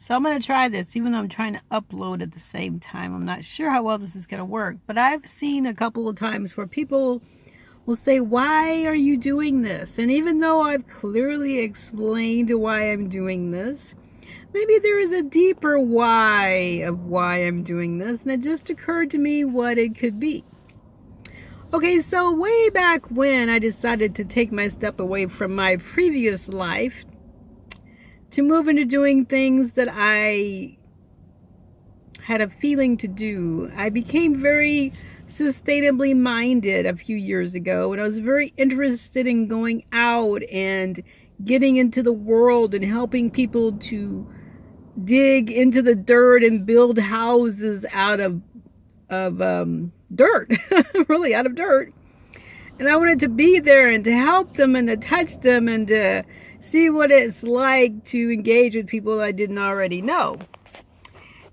So I'm going to try this, even though I'm trying to upload at the same time. I'm not sure how well this is going to work, but I've seen a couple of times where people will say, why are you doing this? And even though I've clearly explained why I'm doing this, maybe there is a deeper why of why I'm doing this, and it just occurred to me what it could be. Okay, so way back when I decided to take my step away from my previous life to move into doing things that I had a feeling to do, I became very sustainably minded a few years ago, and I was very interested in going out and getting into the world and helping people to dig into the dirt and build houses out of dirt, really out of dirt. And I wanted to be there and to help them and to touch them and to see what it's like to engage with people I didn't already know.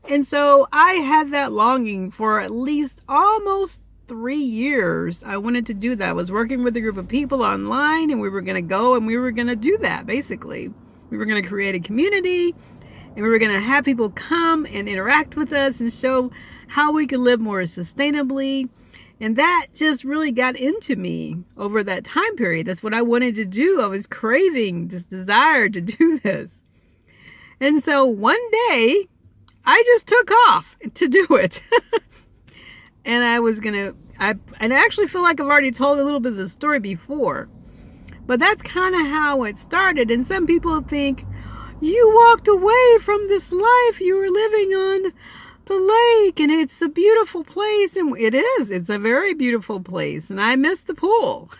And so I had that longing for at least almost 3 years. I wanted to do that. I was working with a group of people online, and we were going to go and we were going to do that, basically. We were going to create a community, and we were going to have people come and interact with us and show how we could live more sustainably. And that just really got into me over that time period. That's what I wanted to do. I was craving this desire to do this. And so one day, I just took off to do it. And I actually feel like I've already told a little bit of the story before. But that's kind of how it started. And some people think, you walked away from this life you were living on the lake, and it's a beautiful place. And it is. It's a very beautiful place. And I miss the pool.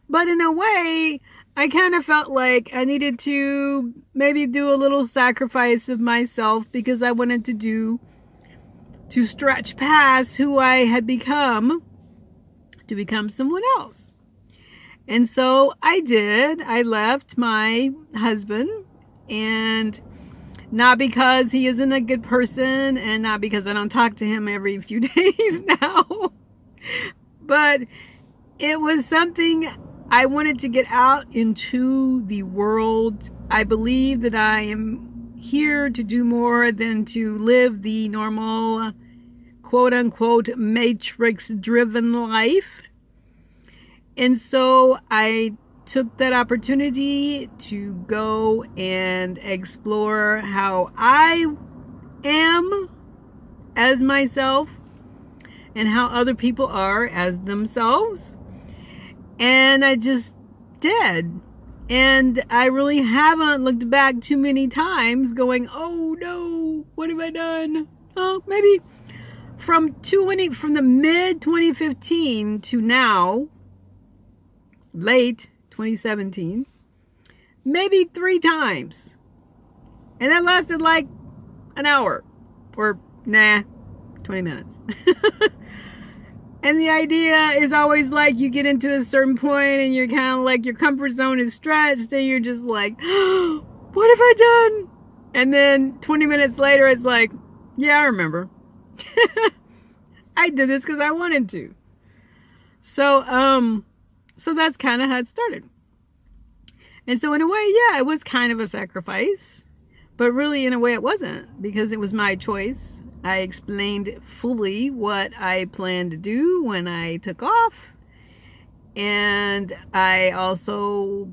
But in a way, I kind of felt like I needed to maybe do a little sacrifice of myself because I wanted to stretch past who I had become to become someone else. And so I did. I left my husband, and not because he isn't a good person and not because I don't talk to him every few days now, but it was something I wanted to get out into the world. I believe that I am here to do more than to live the normal, quote unquote, matrix driven life. And so I took that opportunity to go and explore how I am as myself and how other people are as themselves. And I just did. And I really haven't looked back too many times going, oh no, what have I done? Oh, maybe from the mid 2015 to now, late 2017, maybe 3 times. And that lasted like an hour or 20 minutes. And the idea is always like you get into a certain point and you're kind of like your comfort zone is stretched and you're just like, oh, what have I done? And then 20 minutes later, it's like, yeah, I remember. I did this because I wanted to. So that's kind of how it started. And so in a way, yeah, it was kind of a sacrifice, but really in a way it wasn't, because it was my choice. I explained fully what I planned to do when I took off. And I also,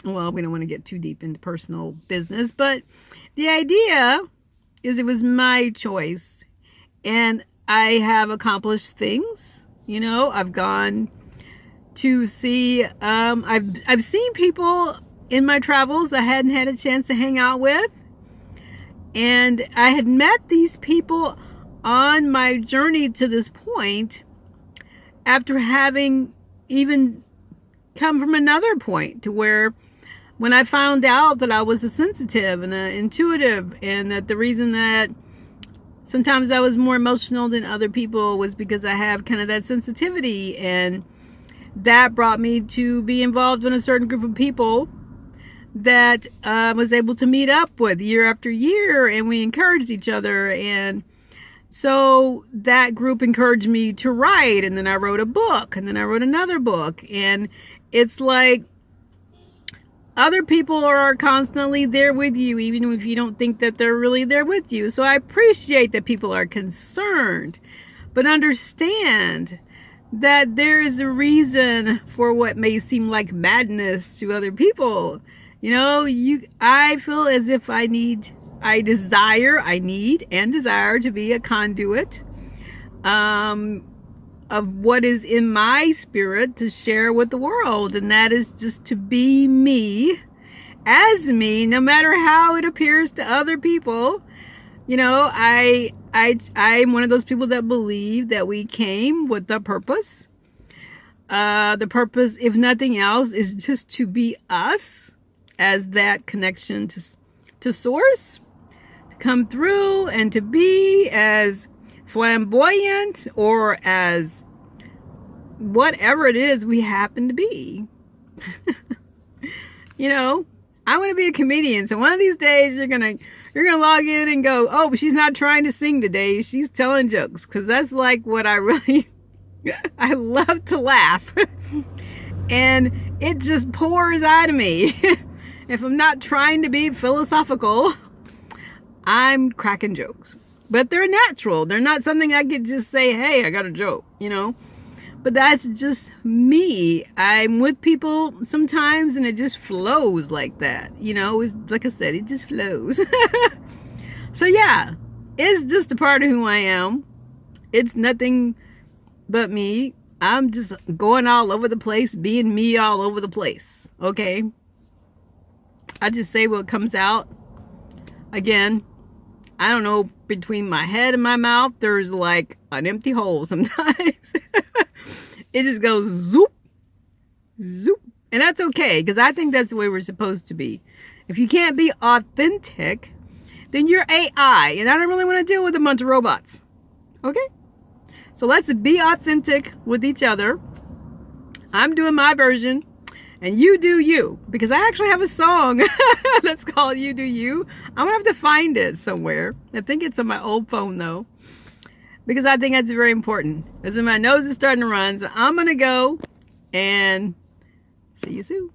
well, we don't want to get too deep into personal business, but the idea is it was my choice. And I have accomplished things. You know, I've gone to see, I've seen people in my travels I hadn't had a chance to hang out with. And I had met these people on my journey to this point after having even come from another point to where when I found out that I was a sensitive and an intuitive, and that the reason that sometimes I was more emotional than other people was because I have kind of that sensitivity, and that brought me to be involved in a certain group of people that I was able to meet up with year after year, and we encouraged each other. And so that group encouraged me to write, and then I wrote a book, and then I wrote another book. And it's like other people are constantly there with you, even if you don't think that they're really there with you. So I appreciate that people are concerned, but understand that there is a reason for what may seem like madness to other people. You know, I feel as if I need and desire to be a conduit of what is in my spirit to share with the world. And that is just to be me, as me, no matter how it appears to other people. You know, I'm one of those people that believe that we came with a purpose. The purpose, if nothing else, is just to be us, as that connection to source, to come through and to be as flamboyant or as whatever it is we happen to be. You know, I want to be a comedian, so one of these days you're gonna log in and go, oh, but she's not trying to sing today, she's telling jokes, because that's like what I really I love to laugh. And it just pours out of me. If I'm not trying to be philosophical, I'm cracking jokes. But they're natural. They're not something I could just say, hey, I got a joke, you know. But that's just me. I'm with people sometimes and it just flows like that. You know, it's, like I said, it just flows. So yeah, it's just a part of who I am. It's nothing but me. I'm just going all over the place, being me all over the place. Okay? I just say what comes out. Again, I don't know, between my head and my mouth, there's like an empty hole sometimes. It just goes zoop, zoop. And that's okay, because I think that's the way we're supposed to be. If you can't be authentic, then you're AI. And I don't really want to deal with a bunch of robots. Okay? So let's be authentic with each other. I'm doing my version. And you do you, because I actually have a song that's called You Do You. I'm gonna have to find it somewhere. I think it's on my old phone though, because I think that's very important. Because my nose is starting to run, so I'm gonna go and see you soon.